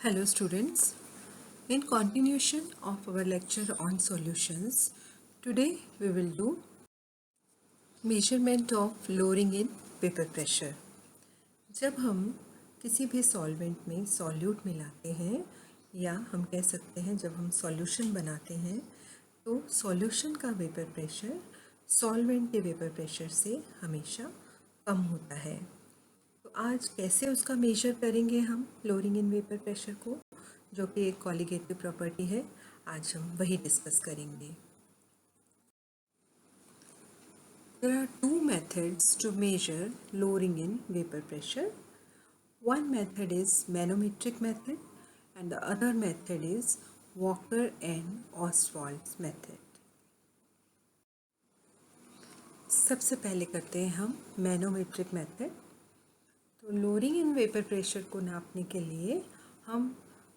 Hello students, in continuation of our lecture on solutions, today we will do measurement of lowering in vapor pressure. जब हम किसी भी solvent में solute मिलाते हैं या हम कह सकते हैं जब हम सॉल्यूशन बनाते हैं तो सॉल्यूशन का वेपर प्रेशर सॉल्वेंट के वेपर प्रेशर से हमेशा कम होता है। तो आज कैसे उसका मेजर करेंगे हम लोअरिंग इन वेपर प्रेशर को, जो कि एक कॉलिगेटिव प्रॉपर्टी है। आज हम वही डिस्कस करेंगे। There are two methods to measure lowering in vapor pressure. One method is manometric method and the other method is Walker and Ostwald's method. सबसे पहले करते हैं हम मैनोमेट्रिक मेथड। तो लोअरिंग इन वेपर प्रेशर को नापने के लिए हम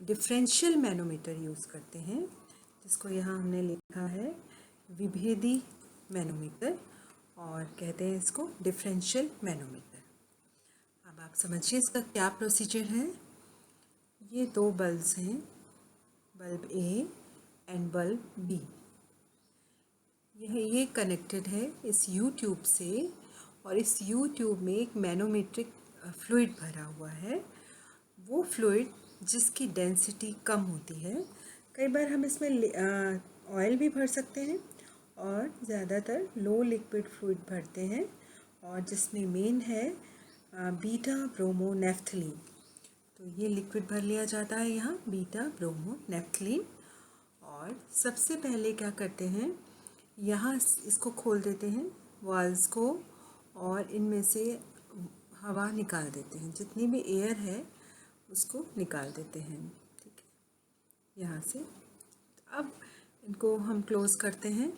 डिफरेंशियल मैनोमीटर यूज़ करते हैं, जिसको यहाँ हमने लिखा है विभेदी मैनोमीटर और कहते हैं इसको डिफरेंशियल मैनोमीटर। अब आप समझिए इसका क्या प्रोसीजर है। ये दो बल्ब्स हैं, bulb A and bulb B. ये कनेक्टेड है इस यू ट्यूब से और इस यू ट्यूब में एक मैनोमेट्रिक फ्लूइड भरा हुआ है। वो फ्लूइड जिसकी डेंसिटी कम होती है, कई बार हम इसमें ऑयल भी भर सकते हैं और ज़्यादातर लो लिक्विड फ्लूइड भरते हैं और जिसमें मेन है बीटा ब्रोमो नेफ्थलीन। तो ये लिक्विड भर लिया जाता है यहाँ बीटा ब्रोमो नेफ्थलीन। और सबसे पहले क्या करते हैं, यहाँ इसको खोल देते हैं वाल्व्स को और इनमें से हवा निकाल देते हैं, जितनी भी एयर है उसको निकाल देते हैं। ठीक है, यहाँ से अब इनको हम क्लोज़ करते हैं।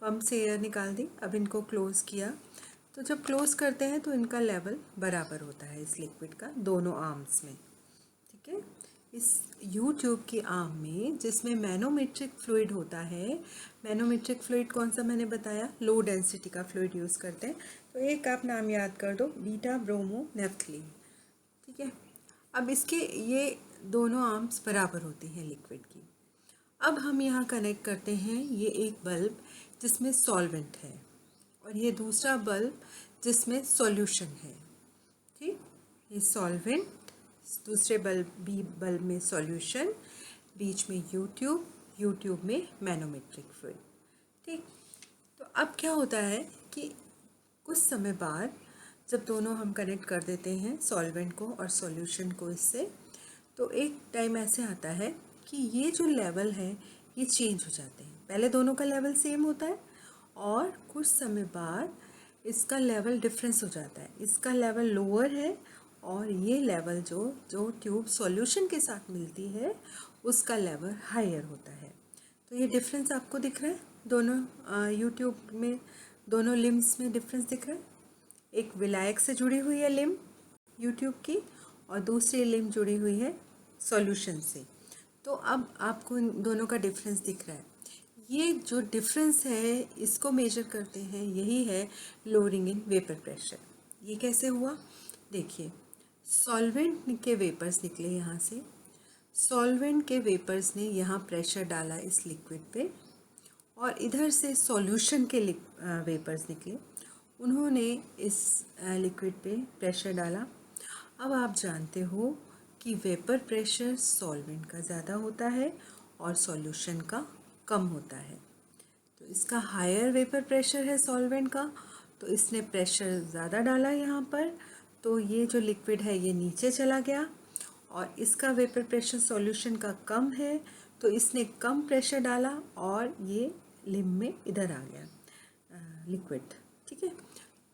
पंप से एयर निकाल दी, अब इनको क्लोज़ किया। तो जब क्लोज़ करते हैं तो इनका लेवल बराबर होता है इस लिक्विड का दोनों आर्म्स में। ठीक है, इस यू ट्यूब की आर्म में जिसमें मैनोमेट्रिक फ्लूइड होता है, मैनोमेट्रिक फ्लूइड कौन सा मैंने बताया, लो डेंसिटी का फ्लूइड यूज़ करते हैं। तो एक आप नाम याद कर दो, बीटा ब्रोमो नेफ्थलीन। ठीक है, अब इसके ये दोनों आर्म्स बराबर होती हैं लिक्विड की। अब हम यहाँ कनेक्ट करते हैं ये एक बल्ब जिसमें सॉल्वेंट है और ये दूसरा बल्ब जिसमें सॉल्यूशन है। ठीक, ये सॉल्वेंट, दूसरे बल्ब में सॉल्यूशन, बीच में यूट्यूब में मैनोमेट्रिक फ्लूइड। ठीक, तो अब क्या होता है कि कुछ समय बाद जब दोनों हम कनेक्ट कर देते हैं सॉल्वेंट को और सॉल्यूशन को इससे, तो एक टाइम ऐसे आता है कि ये जो लेवल है ये चेंज हो जाते हैं। पहले दोनों का लेवल सेम होता है और कुछ समय बाद इसका लेवल डिफरेंस हो जाता है। इसका लेवल लोअर है और ये लेवल जो ट्यूब सॉल्यूशन के साथ मिलती है उसका लेवल हायर होता है। तो ये डिफरेंस आपको दिख रहा है, दोनों यूट्यूब में दोनों लिम्स में डिफरेंस दिख रहा है। एक विलायक से जुड़ी हुई है लिम यूट्यूब की और दूसरी लिम जुड़ी हुई है सॉल्यूशन से। तो अब आपको इन दोनों का डिफरेंस दिख रहा है। ये जो डिफरेंस है इसको मेजर करते हैं, यही है लोअरिंग इन वेपर प्रेशर। ये कैसे हुआ, देखिए सॉल्वेंट के वेपर्स निकले यहाँ से, सॉल्वेंट के वेपर्स ने यहाँ प्रेशर डाला इस लिक्विड पे और इधर से सॉल्यूशन के वेपर्स निकले, उन्होंने इस लिक्विड पे प्रेशर डाला। अब आप जानते हो कि वेपर प्रेशर सॉल्वेंट का ज़्यादा होता है और सॉल्यूशन का कम होता है। तो इसका हायर वेपर प्रेशर है सॉल्वेंट का, तो इसने प्रेशर ज़्यादा डाला यहाँ पर, तो ये जो लिक्विड है ये नीचे चला गया। और इसका वेपर प्रेशर सॉल्यूशन का कम है, तो इसने कम प्रेशर डाला और ये लिम में इधर आ गया लिक्विड। ठीक है,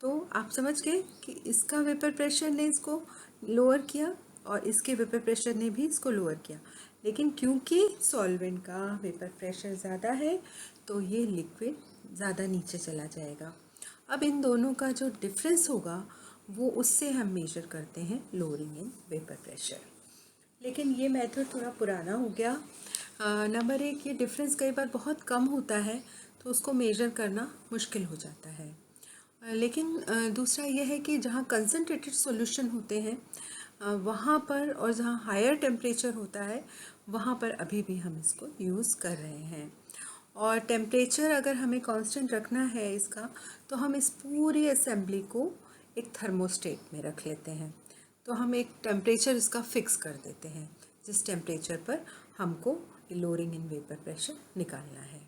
तो आप समझ गए कि इसका वेपर प्रेशर ने इसको लोअर किया और इसके वेपर प्रेशर ने भी इसको लोअर किया, लेकिन क्योंकि सॉल्वेंट का वेपर प्रेशर ज़्यादा है तो ये लिक्विड ज़्यादा नीचे चला जाएगा। अब इन दोनों का जो डिफरेंस होगा वो उससे हम मेजर करते हैं लोअरिंग इन वेपर प्रेशर। लेकिन ये मेथड थोड़ा पुराना हो गया। नंबर एक, ये डिफरेंस कई बार बहुत कम होता है तो उसको मेजर करना मुश्किल हो जाता है। लेकिन दूसरा यह है कि जहाँ कंसनट्रेटेड सॉल्यूशन होते हैं वहाँ पर और जहाँ हायर टेम्परेचर होता है वहाँ पर अभी भी हम इसको यूज़ कर रहे हैं। और टेम्परेचर अगर हमें कांस्टेंट रखना है इसका, तो हम इस पूरी असेंबली को एक थर्मोस्टेट में रख लेते हैं। तो हम एक टेम्परेचर इसका फिक्स कर देते हैं जिस टेम्परेचर पर हमको लोअरिंग इन वेपर प्रेशर निकालना है।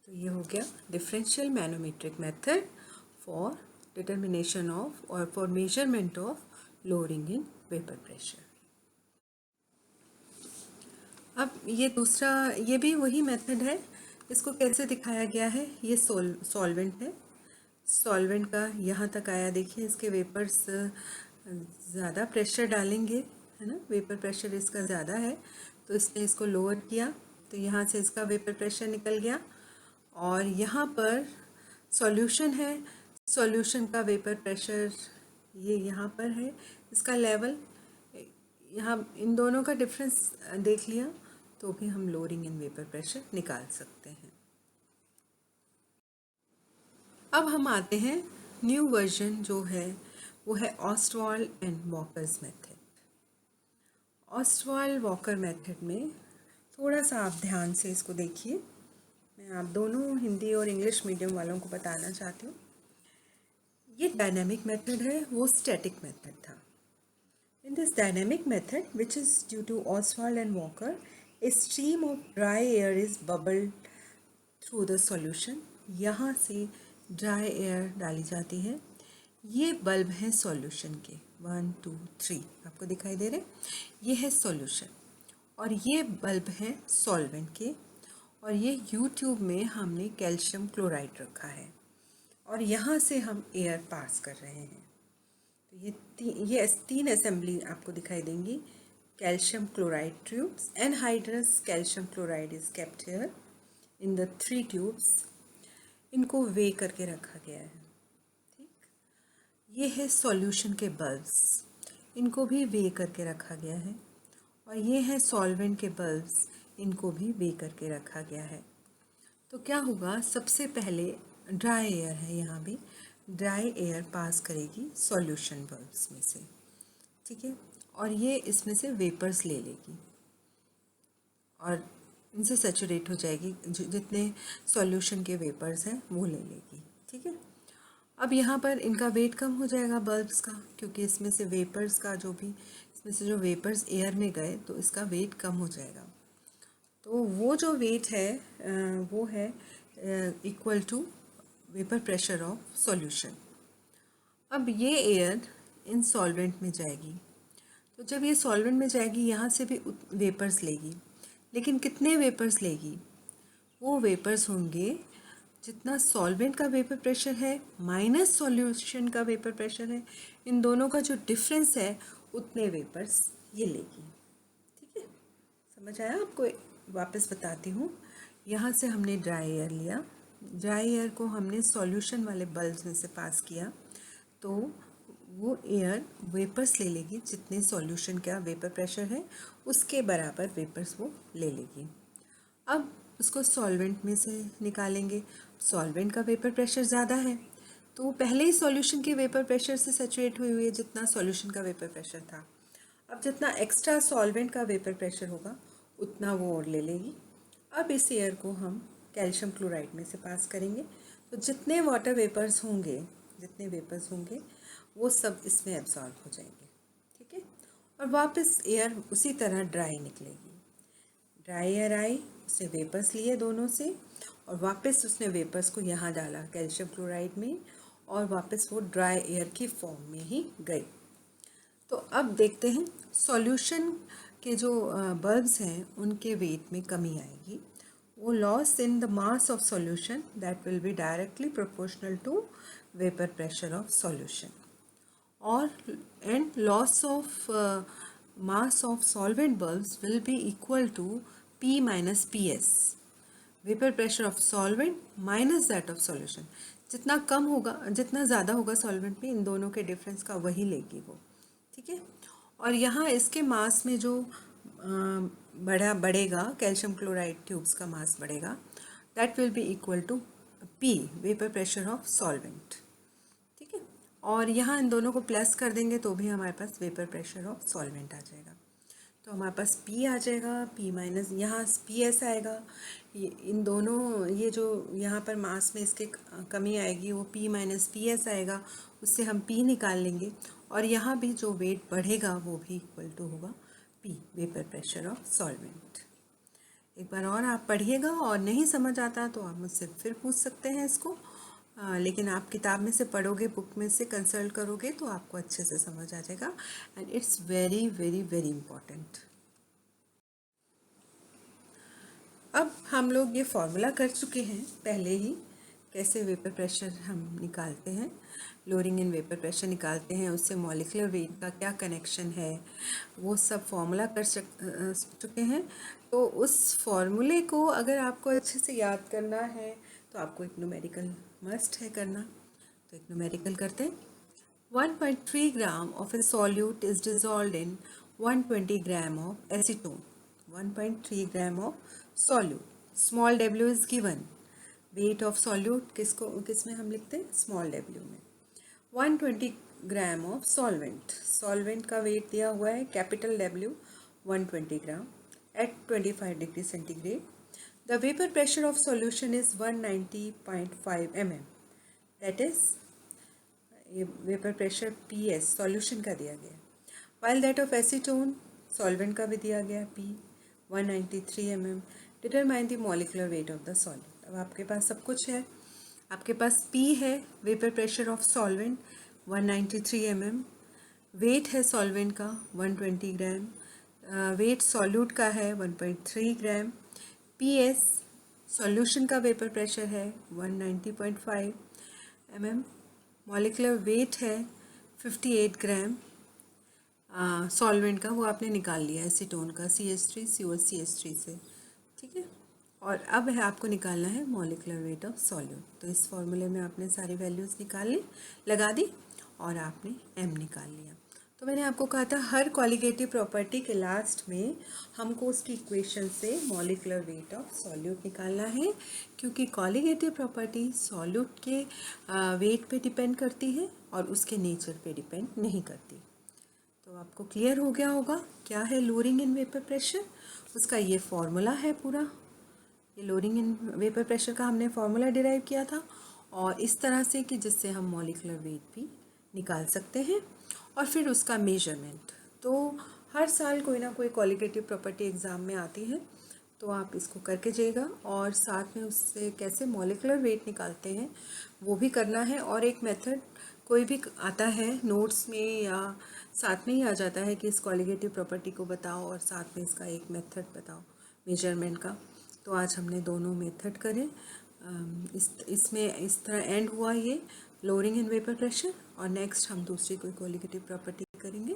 तो ये हो गया differential manometric method for determination of और for measurement of lowering in vapour pressure. अब ये दूसरा, ये भी वही मेथड है। इसको कैसे दिखाया गया है, ये सॉल्वेंट है। सॉल्वेंट का यहाँ तक आया, देखिए इसके वेपर्स ज़्यादा प्रेशर डालेंगे, है ना, वेपर प्रेशर इसका ज़्यादा है, तो इसने इसको लोअर किया, तो यहाँ से इसका वेपर प्रेशर निकल गया। और यहाँ पर सॉल्यूशन है, सॉल्यूशन का वेपर प्रेशर ये यहाँ पर है, इसका लेवल, यहाँ इन दोनों का डिफरेंस देख लिया तो भी हम लोअरिंग इन वेपर प्रेशर निकाल सकते हैं। अब हम आते हैं न्यू वर्जन जो है वो है Ostwald and Walker's method. Ostwald Walker method में थोड़ा सा आप ध्यान से इसको देखिए, मैं आप दोनों हिंदी और इंग्लिश मीडियम वालों को बताना चाहती हूँ। ये डायनेमिक मेथड है, वो स्टैटिक मेथड था। In this dynamic method, which is due to Oswald and Walker, a stream of dry air is bubbled through the solution. यहाँ से ड्राई एयर डाली जाती है। ये बल्ब हैं सॉल्यूशन के, 1 2 3 आपको दिखाई दे रहे, ये है सॉल्यूशन। और ये बल्ब हैं सॉल्वेंट के, और ये यू ट्यूब में हमने कैल्शियम क्लोराइड रखा है, और यहाँ से हम एयर पास कर रहे हैं। ये तीन असेंबली आपको दिखाई देंगी। Calcium chloride tubes, anhydrous calcium chloride is kept here in the 3 tubes. इनको वे करके रखा गया है, ठीक। ये है सॉल्यूशन के बल्ब्स, इनको भी वे करके रखा गया है। और ये है सॉल्वेंट के बल्ब्स, इनको भी वे करके रखा गया है। तो क्या होगा, सबसे पहले ड्राई एयर है, यहाँ भी ड्राई एयर पास करेगी सॉल्यूशन बल्ब्स में से, ठीक है, और ये इसमें से वेपर्स ले लेगी और इनसे सैचुरेट हो जाएगी, जितने सॉल्यूशन के वेपर्स हैं वो ले लेगी, ठीक है। अब यहाँ पर इनका वेट कम हो जाएगा बल्ब्स का, क्योंकि इसमें से वेपर्स का जो भी, इसमें से जो वेपर्स एयर में गए तो इसका वेट कम हो जाएगा। तो वो जो वेट है वो है equal to vapour pressure of solution. अब ये एयर इन सॉल्वेंट में जाएगी, तो जब ये सॉल्वेंट में जाएगी यहाँ से भी वेपर्स लेगी, लेकिन कितने वेपर्स लेगी, वो वेपर्स होंगे जितना सॉल्वेंट का वेपर प्रेशर है माइनस सॉल्यूशन का वेपर प्रेशर है, इन दोनों का जो डिफरेंस है उतने वेपर्स ये लेगी, ठीक है। समझ आया आपको? वापस बताती हूँ। यहाँ से हमने ड्राई एयर लिया, ड्राई एयर को हमने सॉल्यूशन वाले बल्ब्स में से पास किया, तो वो एयर वेपर्स ले लेगी, जितने सॉल्यूशन का वेपर प्रेशर है उसके बराबर वेपर्स वो ले लेगी। अब उसको सॉल्वेंट में से निकालेंगे, सॉल्वेंट का वेपर प्रेशर ज़्यादा है, तो वो पहले ही सॉल्यूशन के वेपर प्रेशर से सैचुरेट हुई हुई है जितना सॉल्यूशन का वेपर प्रेशर था। अब जितना एक्स्ट्रा सॉल्वेंट का वेपर प्रेशर होगा उतना वो और ले लेगी। अब इस एयर को हम कैल्शियम क्लोराइड में से पास करेंगे, तो जितने वाटर वेपर्स होंगे, जितने वेपर्स होंगे वो सब इसमें एब्जॉर्ब हो जाएंगे, ठीक है। और वापस एयर उसी तरह ड्राई निकलेगी। ड्राई एयर आई, उसने वेपर्स लिए दोनों से, और वापस उसने वेपर्स को यहाँ डाला कैल्शियम क्लोराइड में, और वापस वो ड्राई एयर की फॉर्म में ही गई। तो अब देखते हैं सॉल्यूशन के जो बल्ब्स हैं उनके वेट में कमी आएगी। वो loss in the mass of solution that will be directly proportional to vapour pressure of solution, और and loss of mass of solvent bulbs will be equal to P minus PS, vapour pressure of solvent minus that of solution. जितना कम होगा, जितना ज़्यादा होगा solvent में, इन दोनों के डिफरेंस का वही लेगी वो, ठीक है। और यहाँ इसके मास में जो बढ़ेगा, कैल्शियम क्लोराइड ट्यूब्स का मास बढ़ेगा, that will be equal to P, vapour pressure of solvent, ठीक है। और यहाँ इन दोनों को प्लस कर देंगे तो भी हमारे पास वेपर प्रेशर ऑफ सॉल्वेंट आ जाएगा। तो हमारे पास P आ जाएगा, P माइनस यहाँ PS आएगा। ये इन दोनों ये जो यहाँ पर मास में इसके कमी आएगी वो P माइनस PS आएगा, उससे हम P निकाल लेंगे। और यहाँ भी जो वेट बढ़ेगा वो भी इक्वल टू होगा P, vapour pressure of solvent. एक बार और आप पढ़िएगा, और नहीं समझ आता तो आप मुझसे फिर पूछ सकते हैं इसको। लेकिन आप किताब में से पढ़ोगे, बुक में से कंसल्ट करोगे तो आपको अच्छे से समझ आ जाएगा, and it's very very very important. अब हम लोग ये फॉर्मूला कर चुके हैं पहले ही, कैसे वेपर प्रेशर हम निकालते हैं, लोअरिंग इन वेपर प्रेशर निकालते हैं, उससे मॉलिक्यूलर वेट का क्या कनेक्शन है, वो सब फॉर्मूला कर चुके हैं। तो उस फॉर्मूले को अगर आपको अच्छे से याद करना है तो आपको एक न्यूमेरिकल मस्ट है करना। तो एक न्यूमेरिकल करते हैं। 1.3 gram of a solute is dissolved in 120 gram of acetone. 1.3 gram of solute, small w is given. Weight of solute किस में हम लिखते हैं, स्मॉल w में। 120 ग्राम ऑफ सॉल्वेंट, सॉल्वेंट का वेट दिया हुआ है capital W 120 gram at 25 degree centigrade. The vapour pressure of solution is 190.5 mm, that is ये वेपर प्रेशर PS सॉल्यूशन का दिया गया। While that of acetone, solvent का भी दिया गया P 193 mm। Determine the molecular weight of the solvent. अब आपके पास सब कुछ है, आपके पास P है, vapour pressure of solvent 193 mm, weight है सॉल्वेंट का 120 ग्राम, वेट सॉल्यूट का है 1.3 ग्राम, PS सॉल्यूशन का वेपर प्रेशर है 190.5 mm, मॉलिक्यूलर वेट है 58 ग्राम, सॉल्वेंट का वो आपने निकाल लिया एसीटोन का CH3 COCH3 से, ठीक है। और अब है आपको निकालना है मॉलिक्यूलर वेट ऑफ सॉल्यूट। तो इस फॉर्मूले में आपने सारी वैल्यूज़ निकाल ली, लगा दी, और आपने M निकाल लिया। तो मैंने आपको कहा था हर कॉलिगेटिव प्रॉपर्टी के लास्ट में हमको उसकी इक्वेशन से मॉलिक्यूलर वेट ऑफ सॉल्यूट निकालना है, क्योंकि कॉलिगेटिव प्रॉपर्टी सॉल्यूट के वेट पे डिपेंड करती है और उसके नेचर पे डिपेंड नहीं करती। तो आपको क्लियर हो गया होगा क्या है लोअरिंग इन वेपर प्रेशर, उसका ये फॉर्मूला है पूरा। ये लोअरिंग इन वेपर प्रेशर का हमने फॉर्मूला डिराइव किया था, और इस तरह से कि जिससे हम मॉलिक्यूलर वेट भी निकाल सकते हैं, और फिर उसका मेजरमेंट। तो हर साल कोई ना कोई क्वालिटेटिव प्रॉपर्टी एग्ज़ाम में आती है, तो आप इसको करके जाइएगा, और साथ में उससे कैसे मॉलिक्यूलर वेट निकालते हैं वो भी करना है। और एक मेथड कोई भी आता है नोट्स में या साथ में ही आ जाता है कि इस कॉलिगेटिव प्रॉपर्टी को बताओ और साथ में इसका एक मेथड बताओ मेजरमेंट का। तो आज हमने दोनों मेथड करें। इसमें इस तरह एंड हुआ ये लोअरिंग इन वेपर प्रेशर, और नेक्स्ट हम दूसरी कोई कॉलिगेटिव प्रॉपर्टी करेंगे।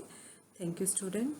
Thank you student.